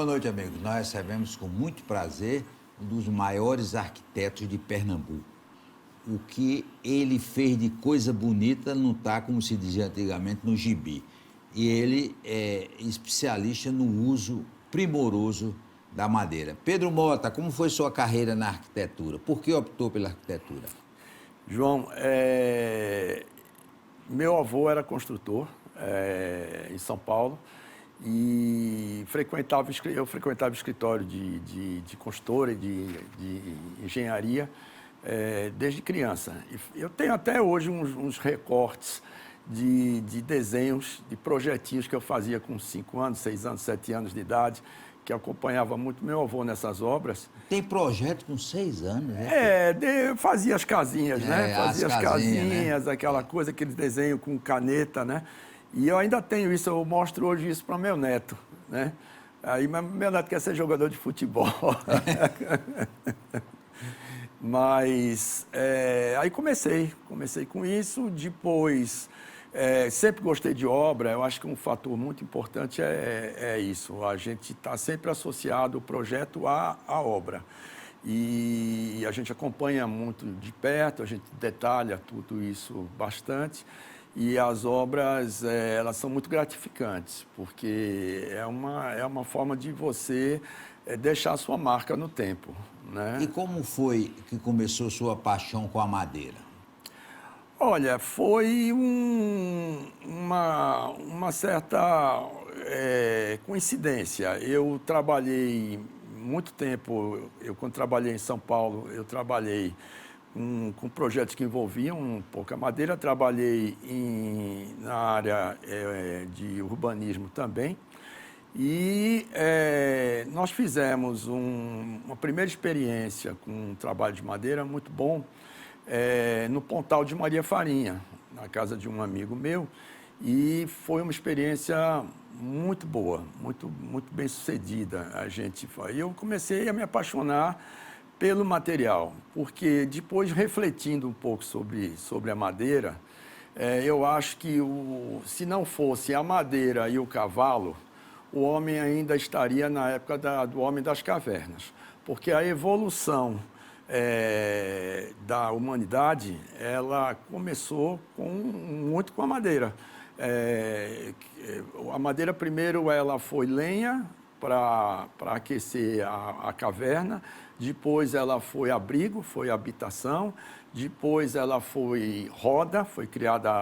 Boa noite, amigos. Nós recebemos com muito prazer um dos maiores arquitetos de Pernambuco. O que ele fez de coisa bonita não está, como se dizia antigamente, no gibi. E ele é especialista no uso primoroso da madeira. Pedro Mota, como foi sua carreira na arquitetura? Por que optou pela arquitetura? João, meu avô era construtor em São Paulo e eu frequentava escritório de consultora e de engenharia desde criança. E eu tenho até hoje uns recortes de desenhos, de projetinhos que eu fazia com 5 anos, 6 anos, 7 anos de idade, que acompanhava muito meu avô nessas obras. Tem projeto com 6 anos, né? Eu fazia as casinhas, né? Fazia as casinhas, né? aquela coisa, aquele desenho com caneta, né? E eu ainda tenho isso, eu mostro hoje isso para meu neto, né? Aí meu neto quer ser jogador de futebol. Mas aí comecei com isso, depois sempre gostei de obra. Eu acho que um fator muito importante é isso, a gente está sempre associado o projeto à obra. E a gente acompanha muito de perto, a gente detalha tudo isso bastante. E as obras, elas são muito gratificantes, porque é uma forma de você deixar a sua marca no tempo, né? E como foi que começou sua paixão com a madeira? Olha, foi uma certa coincidência. Eu trabalhei muito tempo, quando trabalhei em São Paulo, eu trabalhei com projetos que envolviam um pouco a madeira, trabalhei na área de urbanismo também. E nós fizemos uma primeira experiência com um trabalho de madeira muito bom no Pontal de Maria Farinha, na casa de um amigo meu. E foi uma experiência muito boa, muito bem sucedida. Eu comecei a me apaixonar pelo material, porque depois, refletindo um pouco sobre a madeira, eu acho que se não fosse a madeira e o cavalo, o homem ainda estaria na época do homem das cavernas, porque a evolução da humanidade, ela começou muito com a madeira. A madeira, primeiro, ela foi lenha para aquecer a caverna, depois ela foi abrigo, foi habitação, depois ela foi roda, foi criada,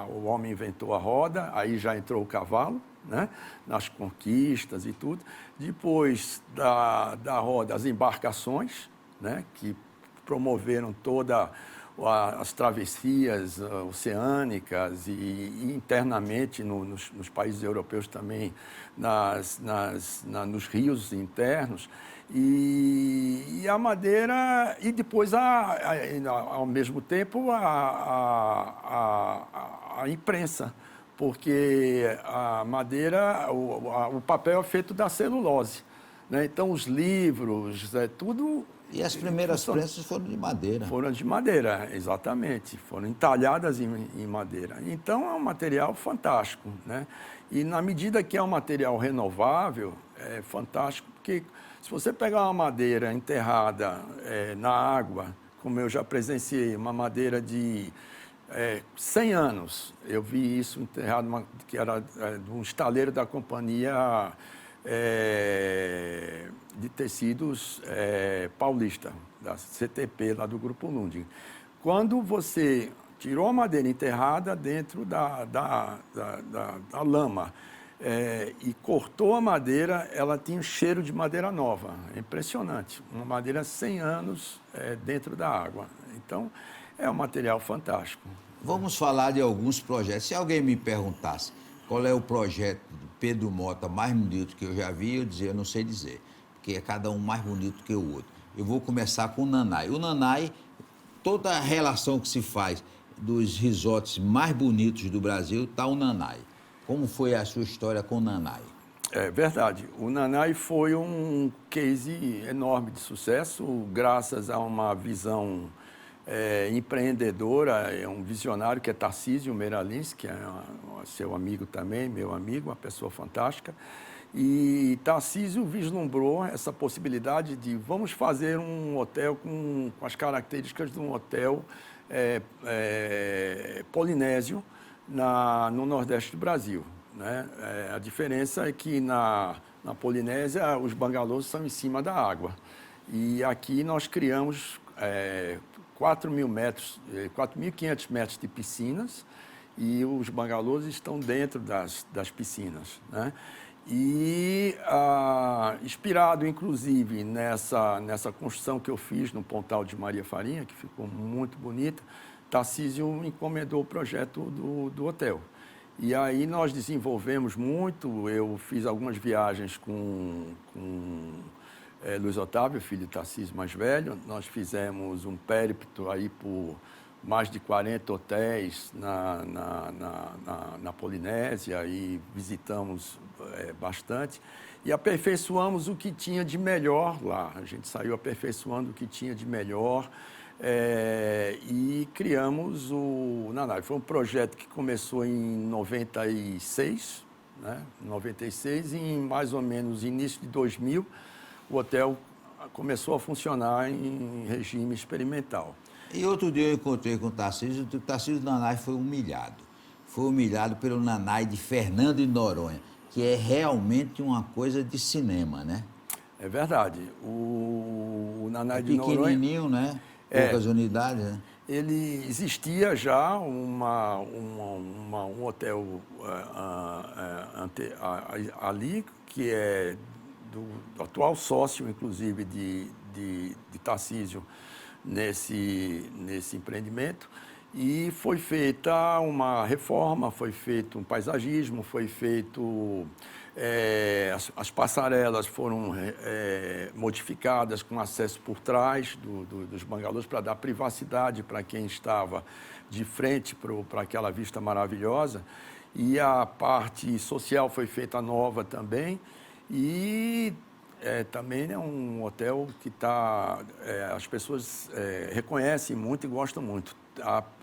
o homem inventou a roda, aí já entrou o cavalo, né, nas conquistas e tudo. Depois da roda, as embarcações, né, que promoveram todas as travessias oceânicas e internamente nos países europeus também, nos rios internos. E a madeira, e depois, ao mesmo tempo, a imprensa, porque a madeira, o papel é feito da celulose, né? Então, os livros, tudo... E as primeiras prensas foram de madeira. Foram de madeira, exatamente. Foram entalhadas em madeira. Então, é um material fantástico, né? E, na medida que é um material renovável, é fantástico, porque se você pegar uma madeira enterrada na água, como eu já presenciei, uma madeira de 100 anos, eu vi isso enterrado, que era de um estaleiro da companhia de tecidos paulista, da CTP, lá do Grupo Lundin. Quando você tirou a madeira enterrada dentro da lama e cortou a madeira, ela tinha um cheiro de madeira nova. É impressionante. Uma madeira 100 anos dentro da água. Então, é um material fantástico. Vamos falar de alguns projetos. Se alguém me perguntasse qual é o projeto do Pedro Mota mais bonito que eu já vi, eu dizia, eu não sei dizer, porque é cada um mais bonito que o outro. Eu vou começar com o Nanai. O Nanai, toda a relação que se faz dos resorts mais bonitos do Brasil, está o Nanai. Como foi a sua história com o Nanai? É verdade. O Nanai foi um case enorme de sucesso, graças a uma visão empreendedora, um visionário que é Tarcísio Meiralins, que é seu amigo também, meu amigo, uma pessoa fantástica. E Tarcísio vislumbrou essa possibilidade de vamos fazer um hotel com as características de um hotel polinésio no Nordeste do Brasil, né? A diferença é que na Polinésia os bangalôs são em cima da água. E aqui nós criamos 4.500 metros de piscinas e os bangalôs estão dentro das piscinas, né? E, inspirado, inclusive, nessa construção que eu fiz no Pontal de Maria Farinha, que ficou muito bonita, Tarcísio encomendou o projeto do hotel. E aí nós desenvolvemos muito, eu fiz algumas viagens com Luiz Otávio, filho de Tarcísio mais velho, nós fizemos um périplo aí por mais de 40 hotéis na Polinésia e visitamos bastante e aperfeiçoamos o que tinha de melhor lá. A gente saiu aperfeiçoando o que tinha de melhor e criamos o Nanai. Foi um projeto que começou em 96, né? 96 e em mais ou menos início de 2000 o hotel começou a funcionar em regime experimental. E outro dia eu encontrei com o Tarcísio Nanai foi humilhado. Foi humilhado pelo Nanai de Fernando de Noronha, que é realmente uma coisa de cinema, né? É verdade. O Nanai de Noronha... pequenininho, né? Poucas unidades, né? Ele existia já um hotel ali, que é do atual sócio, inclusive, de Tarcísio, nesse empreendimento, e foi feita uma reforma, foi feito um paisagismo, foi feito... as passarelas foram modificadas com acesso por trás dos bangalôs para dar privacidade para quem estava de frente para aquela vista maravilhosa, e a parte social foi feita nova também, e também é um hotel que as pessoas reconhecem muito e gostam muito.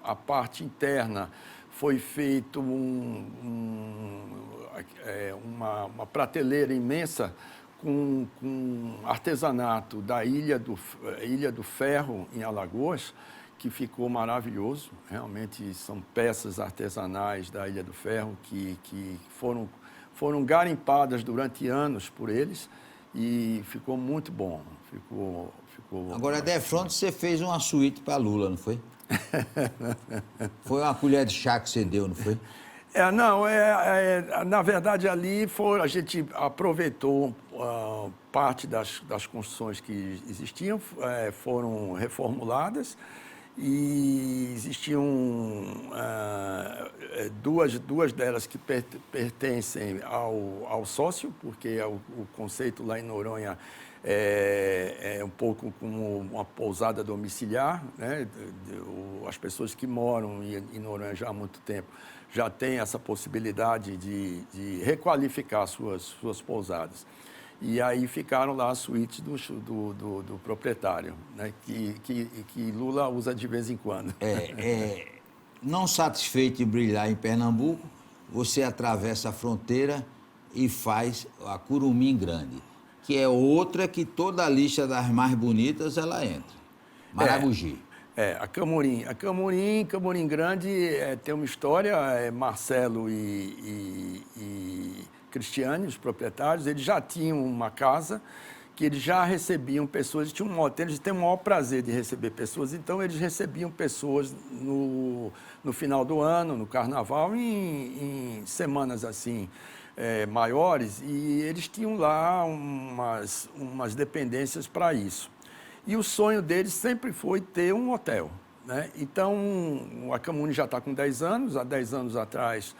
A parte interna foi feito uma prateleira imensa com artesanato da Ilha do Ferro, em Alagoas, que ficou maravilhoso. Realmente são peças artesanais da Ilha do Ferro que foram garimpadas durante anos por eles. E ficou muito bom. Agora, defronte, você fez uma suíte para Lula, não foi? Foi uma colher de chá que você deu, não foi? Na verdade, ali a gente aproveitou parte das construções que existiam, foram reformuladas, e existiam duas delas que pertencem ao sócio, porque o conceito lá em Noronha é um pouco como uma pousada domiciliar, né? As pessoas que moram em Noronha já há muito tempo já têm essa possibilidade de requalificar suas pousadas. E aí ficaram lá as suítes do proprietário, né? que Lula usa de vez em quando. Não satisfeito em brilhar em Pernambuco, você atravessa a fronteira e faz a Curumim Grande, que é outra que toda a lista das mais bonitas ela entra. Maragogi. A Camorim. Camorim Grande tem uma história, Marcelo e Cristiane, os proprietários, eles já tinham uma casa que eles já recebiam pessoas, eles tinham um hotel, eles têm o maior prazer de receber pessoas, então eles recebiam pessoas no final do ano, no carnaval, em semanas assim maiores, e eles tinham lá umas dependências para isso. E o sonho deles sempre foi ter um hotel, né? Então, a Camorim já está com 10 anos, há 10 anos atrás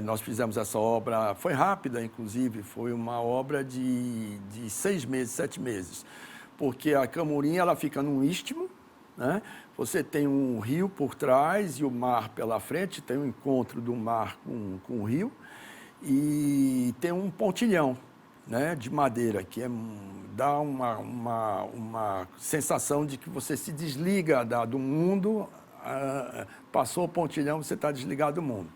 nós fizemos essa obra, foi rápida, inclusive, foi uma obra de 6 meses, 7 meses, porque a Camorim ela fica num istmo, né? Você tem um rio por trás e o mar pela frente, tem um encontro do mar com o rio, e tem um pontilhão, né, de madeira, que dá uma sensação de que você se desliga do mundo, passou o pontilhão, você está desligado do mundo.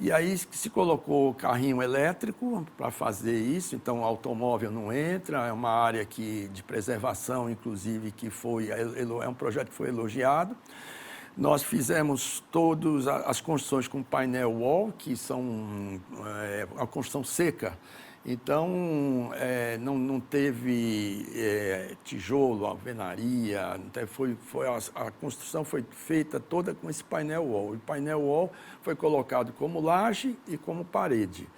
E aí se colocou carrinho elétrico para fazer isso, então o automóvel não entra, é uma área de preservação, inclusive, é um projeto que foi elogiado. Nós fizemos todas as construções com painel wall, que são uma construção seca. Então, não teve tijolo, alvenaria, a construção foi feita toda com esse painel wall. O painel wall foi colocado como laje e como parede.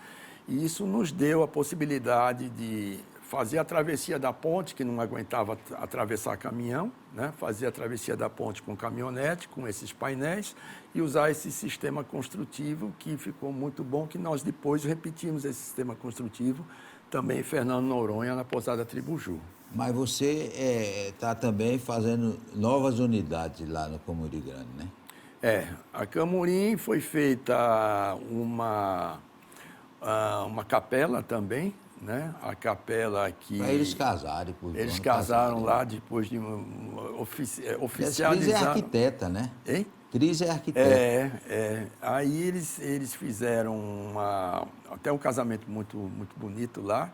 E isso nos deu a possibilidade de fazer a travessia da ponte, que não aguentava atravessar caminhão, né? Fazer a travessia da ponte com caminhonete, com esses painéis, e usar esse sistema construtivo que ficou muito bom, que nós depois repetimos esse sistema construtivo também em Fernando Noronha, na Pousada Tribuju. Mas você está também fazendo novas unidades lá no Camuri Grande, né? A Camurim foi feita uma capela também, né? A capela que... Para eles casarem. Eles casaram lá depois de oficializar... Cris é arquiteta, né? Hein? Cris é arquiteta. Aí eles fizeram até um casamento muito, muito bonito lá.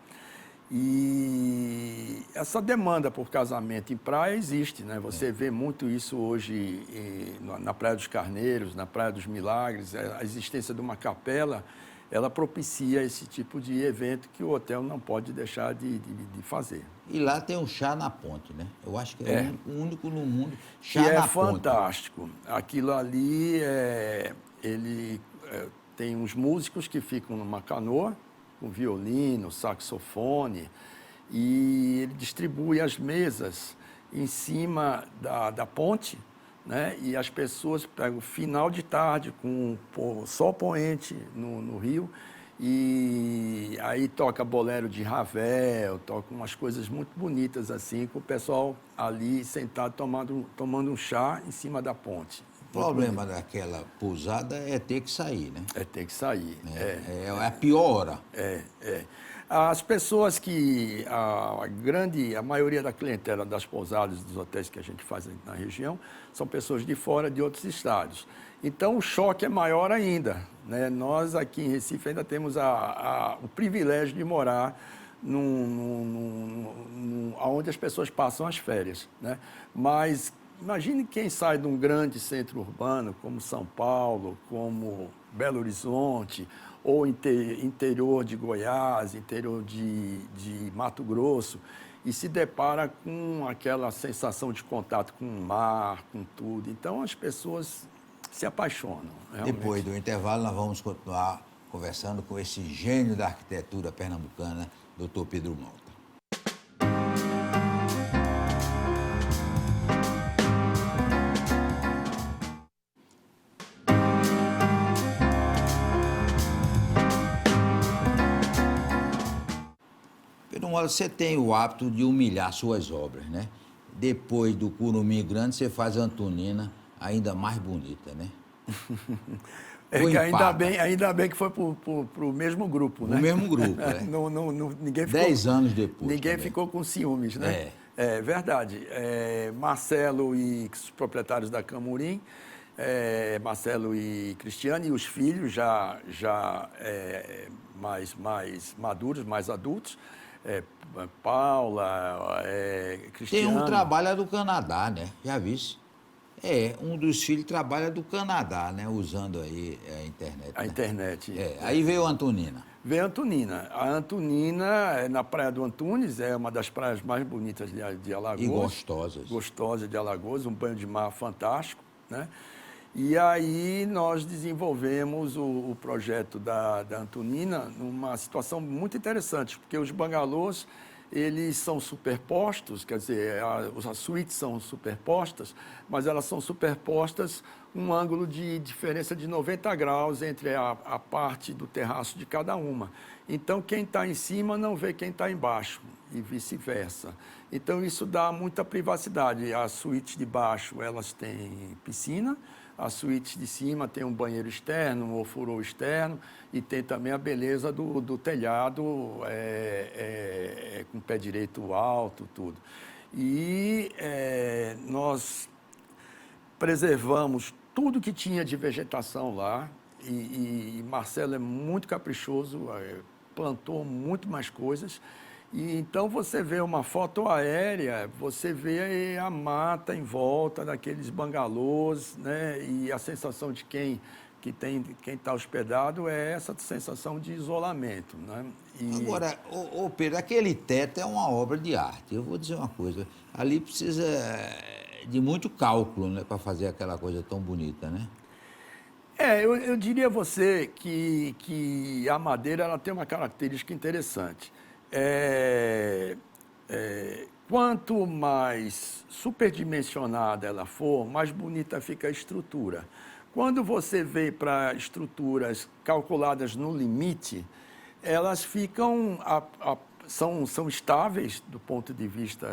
E essa demanda por casamento em praia existe, né? Você vê muito isso hoje na Praia dos Carneiros, na Praia dos Milagres. A existência de uma capela, ela propicia esse tipo de evento que o hotel não pode deixar de fazer. E lá tem um chá na ponte, né? Eu acho que é o único no mundo. Chá que na é fantástico. Aquilo ali, ele tem uns músicos que ficam numa canoa, com violino, saxofone, e ele distribui as mesas em cima da ponte, né? E as pessoas pegam final de tarde com sol poente no rio, e aí toca bolero de Ravel, toca umas coisas muito bonitas assim, com o pessoal ali sentado tomando um chá em cima da ponte. O problema daquela pousada é ter que sair, né? É ter que sair. É a pior hora. As pessoas a maioria da clientela das pousadas, dos hotéis que a gente faz na região, são pessoas de fora, de outros estados. Então, o choque é maior ainda, né? Nós, aqui em Recife, ainda temos o privilégio de morar onde as pessoas passam as férias, né? Mas imagine quem sai de um grande centro urbano, como São Paulo, como Belo Horizonte, ou interior de Goiás, interior de Mato Grosso, e se depara com aquela sensação de contato com o mar, com tudo. Então, as pessoas se apaixonam. Realmente. Depois do intervalo, nós vamos continuar conversando com esse gênio da arquitetura pernambucana, Dr. Pedro Malta. Pedro Malta, você tem o hábito de humilhar suas obras, né? Depois do Curumim Grande, você faz a Antonina ainda mais bonita, né? Ainda bem que foi para o mesmo grupo, né? O mesmo grupo, né? Ninguém ficou, 10 anos depois. Ninguém ficou com ciúmes, né? É verdade. Marcelo e os proprietários da Camurim, Marcelo e Cristiane, e os filhos já mais maduros, mais adultos, Paula, Cristiane. Tem um trabalho do Canadá, né? Já vi isso. Um dos filhos trabalha do Canadá, né? Usando aí a internet. A internet. Aí veio a Antonina. Veio a Antonina. A Antonina, na Praia do Antunes, é uma das praias mais bonitas de Alagoas. E gostosas. Gostosa de Alagoas, um banho de mar fantástico, né? E aí nós desenvolvemos o projeto da Antonina numa situação muito interessante, porque os bangalôs, eles são superpostos, quer dizer, as suítes são superpostas, mas elas são superpostas um ângulo de diferença de 90 graus entre a parte do terraço de cada uma. Então, quem está em cima não vê quem está embaixo e vice-versa. Então, isso dá muita privacidade. As suítes de baixo, elas têm piscina, as suítes de cima tem um banheiro externo, um ofurô externo, e tem também a beleza do telhado com pé direito alto, tudo. E nós preservamos tudo que tinha de vegetação lá e Marcelo é muito caprichoso, plantou muito mais coisas. E então você vê uma foto aérea, você vê a mata em volta daqueles bangalôs, né? E a sensação de quem está hospedado é essa sensação de isolamento, né? Agora, Pedro, aquele teto é uma obra de arte. Eu vou dizer uma coisa, ali precisa de muito cálculo, né, para fazer aquela coisa tão bonita, né? Eu diria a você que a madeira ela tem uma característica interessante. Quanto mais superdimensionada ela for, mais bonita fica a estrutura. Quando você vem para estruturas calculadas no limite, elas ficam são estáveis do ponto de vista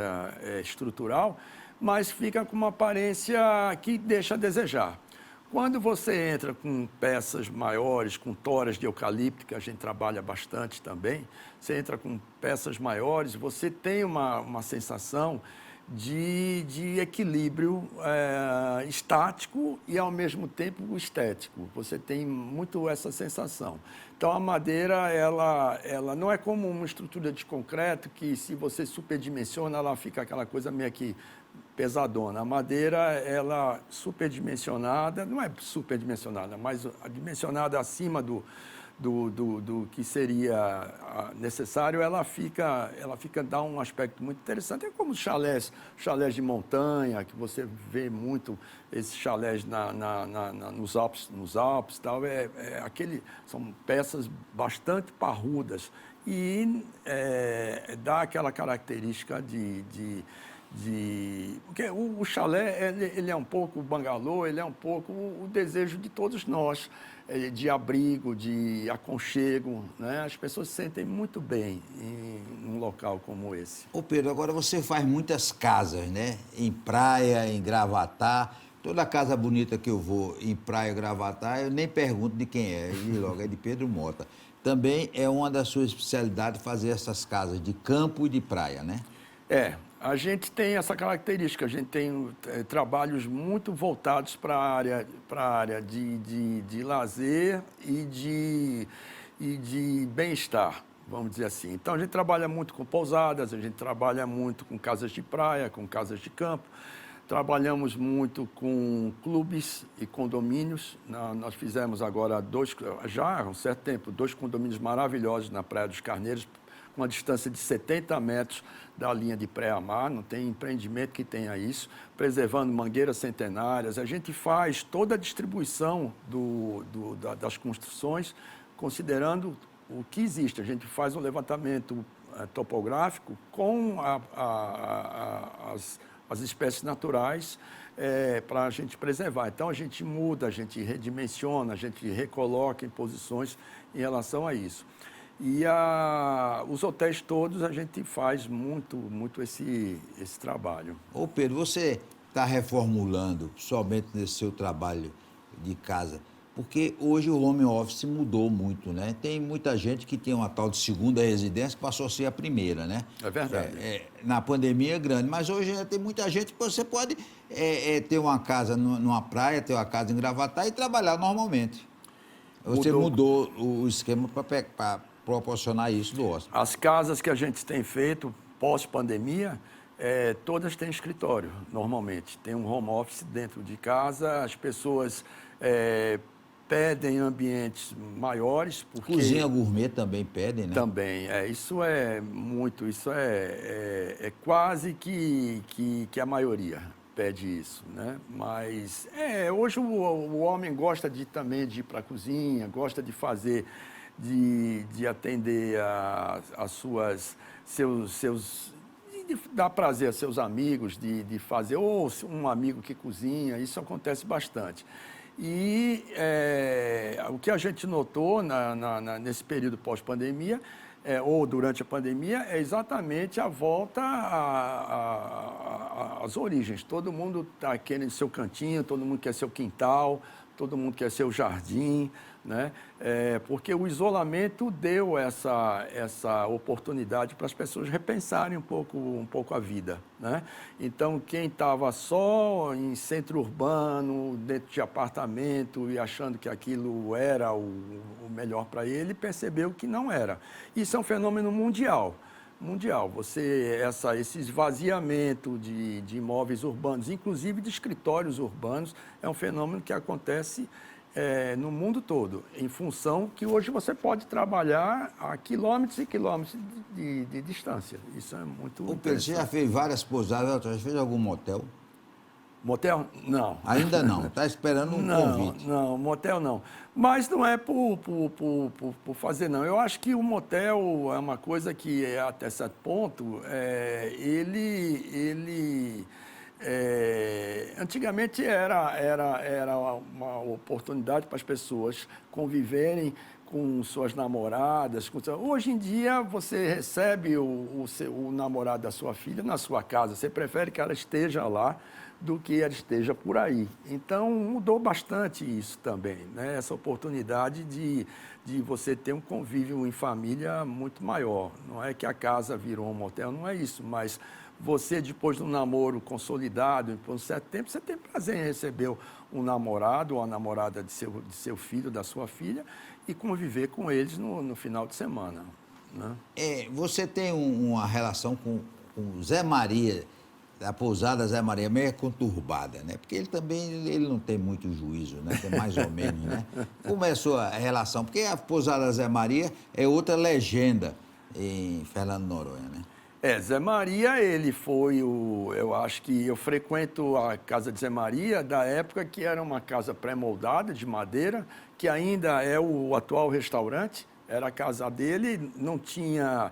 estrutural, mas fica com uma aparência que deixa a desejar. Quando você entra com peças maiores, com toras de eucalipto, que a gente trabalha bastante também, você entra com peças maiores, você tem uma sensação de equilíbrio estático e, ao mesmo tempo, estético. Você tem muito essa sensação. Então, a madeira, ela não é como uma estrutura de concreto que, se você superdimensiona, ela fica aquela coisa meio que pesadona. A madeira, ela superdimensionada, não é superdimensionada, mas dimensionada acima do que seria necessário, ela dá um aspecto muito interessante. É como os chalés de montanha, que você vê muito esses chalés nos Alpes, tal. São peças bastante parrudas e dá aquela característica porque o chalé, ele é um pouco o bangalô, ele é um pouco o desejo de todos nós, de abrigo, de aconchego, né? As pessoas se sentem muito bem em um local como esse. Ô Pedro, agora você faz muitas casas, né? Em praia, em Gravatá. Toda casa bonita que eu vou em praia, Gravatá, eu nem pergunto de quem é, e logo é de Pedro Mota. Também é uma das suas especialidades fazer essas casas de campo e de praia, né? A gente tem essa característica, a gente tem trabalhos muito voltados para a área de lazer e de bem-estar, vamos dizer assim. Então, a gente trabalha muito com pousadas, a gente trabalha muito com casas de praia, com casas de campo, trabalhamos muito com clubes e condomínios. Nós fizemos agora já há um certo tempo, 2 condomínios maravilhosos na Praia dos Carneiros, com uma distância de 70 metros da linha de pré-mar, não tem empreendimento que tenha isso, preservando mangueiras centenárias. A gente faz toda a distribuição das construções, considerando o que existe. A gente faz um levantamento topográfico com as espécies naturais para a gente preservar. Então, a gente muda, a gente redimensiona, a gente recoloca em posições em relação a isso. E os hotéis todos a gente faz muito esse trabalho. Ô Pedro, você está reformulando somente nesse seu trabalho de casa, porque hoje o home office mudou muito, né? Tem muita gente que tem uma tal de segunda residência que passou a ser a primeira, né? É verdade. Na pandemia é grande, mas hoje tem muita gente que você pode ter uma casa numa praia, ter uma casa em Gravatá e trabalhar normalmente. Você mudou o esquema para proporcionar isso do hóspede. As casas que a gente tem feito pós-pandemia, todas têm escritório, normalmente. Tem um home office dentro de casa, as pessoas pedem ambientes maiores. Porque Cozinha gourmet também pedem, né? Também, isso é quase que a maioria pede isso, né? Mas hoje o homem gosta também de ir para a cozinha, gosta de fazer, de atender de dar prazer a seus amigos, de fazer, ou um amigo que cozinha, isso acontece bastante. E o que a gente notou nesse período pós-pandemia, ou durante a pandemia, é exatamente a volta às origens. Todo mundo está querendo seu cantinho, todo mundo quer seu quintal, todo mundo quer seu jardim, né? Porque o isolamento deu essa oportunidade para as pessoas repensarem um pouco a vida, né? Então, quem estava só em centro urbano, dentro de apartamento e achando que aquilo era o melhor para ele, percebeu que não era. Isso é um fenômeno mundial. Esse esvaziamento de imóveis urbanos, inclusive de escritórios urbanos, é um fenômeno que acontece no mundo todo, em função que hoje você pode trabalhar a quilômetros e quilômetros de distância. Isso é muito O Pedro, você já fez várias pousadas, já fez algum motel? Motel? Não. Ainda não, está esperando um convite. Não, motel não. Mas não é por fazer, não. Eu acho que o motel é uma coisa que, até certo ponto, antigamente era uma oportunidade para as pessoas conviverem com suas namoradas. Hoje em dia, você recebe o namorado da sua filha na sua casa. Você prefere que ela esteja lá do que ela esteja por aí. Então, mudou bastante isso também, né? Essa oportunidade de você ter um convívio em família muito maior. Não é que a casa virou um motel, não é isso, mas você, depois de um namoro consolidado, por um certo tempo, você tem prazer em receber um namorado ou a namorada de seu filho, da sua filha, e conviver com eles no final de semana, né? Você tem uma relação com o Zé Maria, a pousada Zé Maria, meio conturbada, né? Porque ele não tem muito juízo, né? Tem mais ou menos, né? Como é a sua relação? Porque a pousada Zé Maria é outra legenda em Fernando de Noronha, né? Zé Maria, ele foi eu acho que eu frequento a casa de Zé Maria da época que era uma casa pré-moldada de madeira, que ainda é o atual restaurante, era a casa dele, não tinha...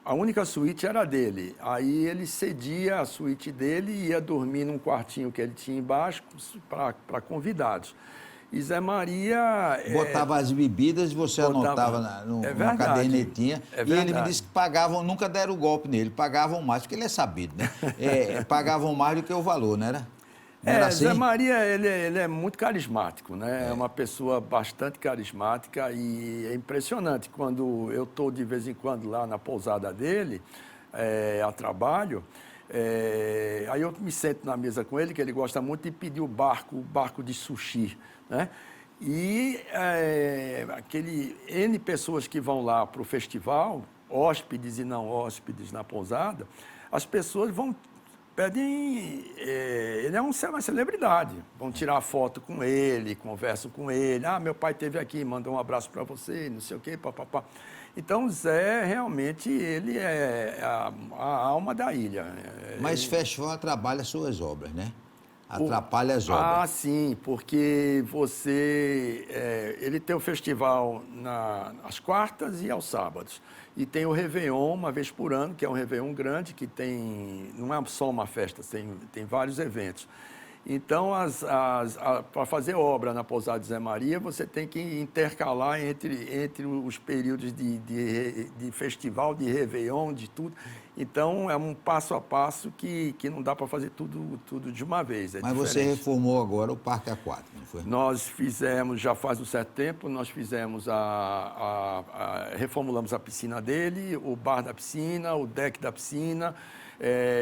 A única suíte era dele. Aí ele cedia a suíte dele e ia dormir num quartinho que ele tinha embaixo para convidados. E Zé Maria... Botava as bebidas e você anotava numa cadernetinha. E ele me disse que pagavam, nunca deram golpe nele, pagavam mais, porque ele é sabido, né? Pagavam mais do que o valor, não era? Não era assim? Zé Maria, ele é muito carismático, né? É uma pessoa bastante carismática e é impressionante. Quando eu estou, de vez em quando, lá na pousada dele, a trabalho... aí eu me sento na mesa com ele, que ele gosta muito, e pedir o barco de sushi, né? E N pessoas que vão lá para o festival, hóspedes e não hóspedes na pousada, as pessoas pedem... ele é uma celebridade, vão tirar foto com ele, conversam com ele. Meu pai esteve aqui, mandou um abraço para você, não sei o quê, papapá. Então, Zé, realmente, ele é a alma da ilha. Mas festival atrapalha as suas obras, né? Atrapalha as obras. Sim, porque ele tem o festival às quartas e aos sábados. E tem o Réveillon, uma vez por ano, que é um Réveillon grande, que não é só uma festa, tem vários eventos. Então, para fazer obra na pousada de Zé Maria, você tem que intercalar entre os períodos de festival, de Réveillon, de tudo. Então, é um passo a passo que não dá para fazer tudo de uma vez. Mas você reformou agora o Parque Aquático, não foi? Nós fizemos, já faz um certo tempo, nós fizemos reformulamos a piscina dele, o bar da piscina, o deck da piscina.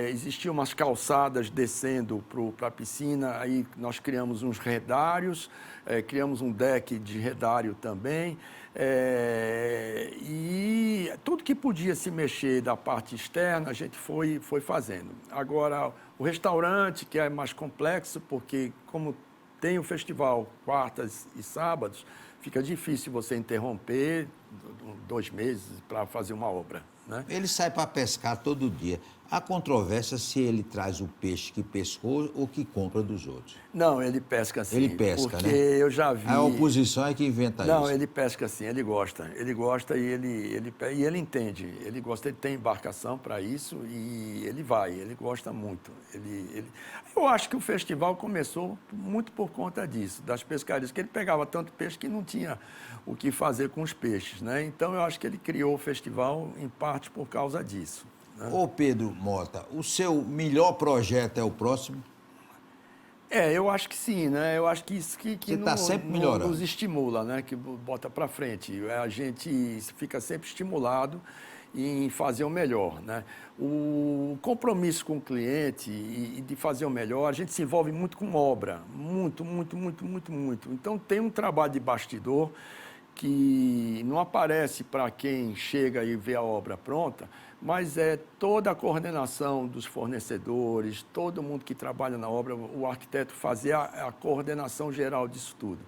Existiam umas calçadas descendo para a piscina, aí nós criamos uns redários, criamos um deck de redário também, e tudo que podia se mexer da parte externa, a gente foi fazendo. Agora, o restaurante, que é mais complexo, porque como tem o festival quartas e sábados, fica difícil você interromper 2 meses para fazer uma obra, né? Ele sai para pescar todo dia. Há controvérsia se ele traz o peixe que pescou ou que compra dos outros. Não, ele pesca sim. Ele pesca, porque né? Eu já vi... A oposição é que inventa isso. Não, ele pesca sim, ele gosta. Ele gosta e ele entende. Ele gosta, ele tem embarcação para isso e ele vai, ele gosta muito. Eu acho que o festival começou muito por conta disso, das pescarias, que ele pegava tanto peixe que não tinha o que fazer com os peixes, né? Então, eu acho que ele criou o festival em parte por causa disso. Ô Pedro Mota, o seu melhor projeto é o próximo? Eu acho que sim, né? Eu acho que isso que Você está sempre melhorando. nos estimula, né? Que bota para frente. A gente fica sempre estimulado em fazer o melhor, né? O compromisso com o cliente e de fazer o melhor, a gente se envolve muito com obra, muito, muito, muito, muito, muito. Então tem um trabalho de bastidor que não aparece para quem chega e vê a obra pronta, mas é toda a coordenação dos fornecedores, todo mundo que trabalha na obra, o arquiteto fazer a coordenação geral disso tudo.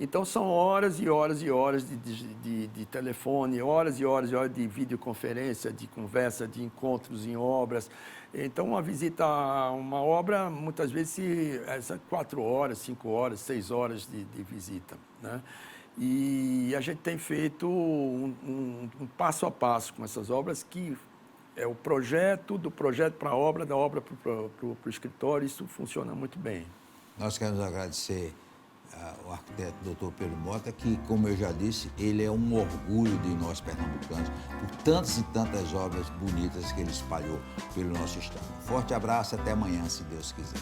Então, são horas e horas e horas de telefone, horas e horas e horas de videoconferência, de conversa, de encontros em obras. Então, uma visita a uma obra, muitas vezes, é 4 horas, 5 horas, 6 horas de visita, né? E a gente tem feito um passo a passo com essas obras que é o projeto, do projeto para a obra, da obra para o escritório, isso funciona muito bem. Nós queremos agradecer ao arquiteto Dr. Pedro Mota, que, como eu já disse, ele é um orgulho de nós pernambucanos, por tantas e tantas obras bonitas que ele espalhou pelo nosso estado. Forte abraço, até amanhã, se Deus quiser.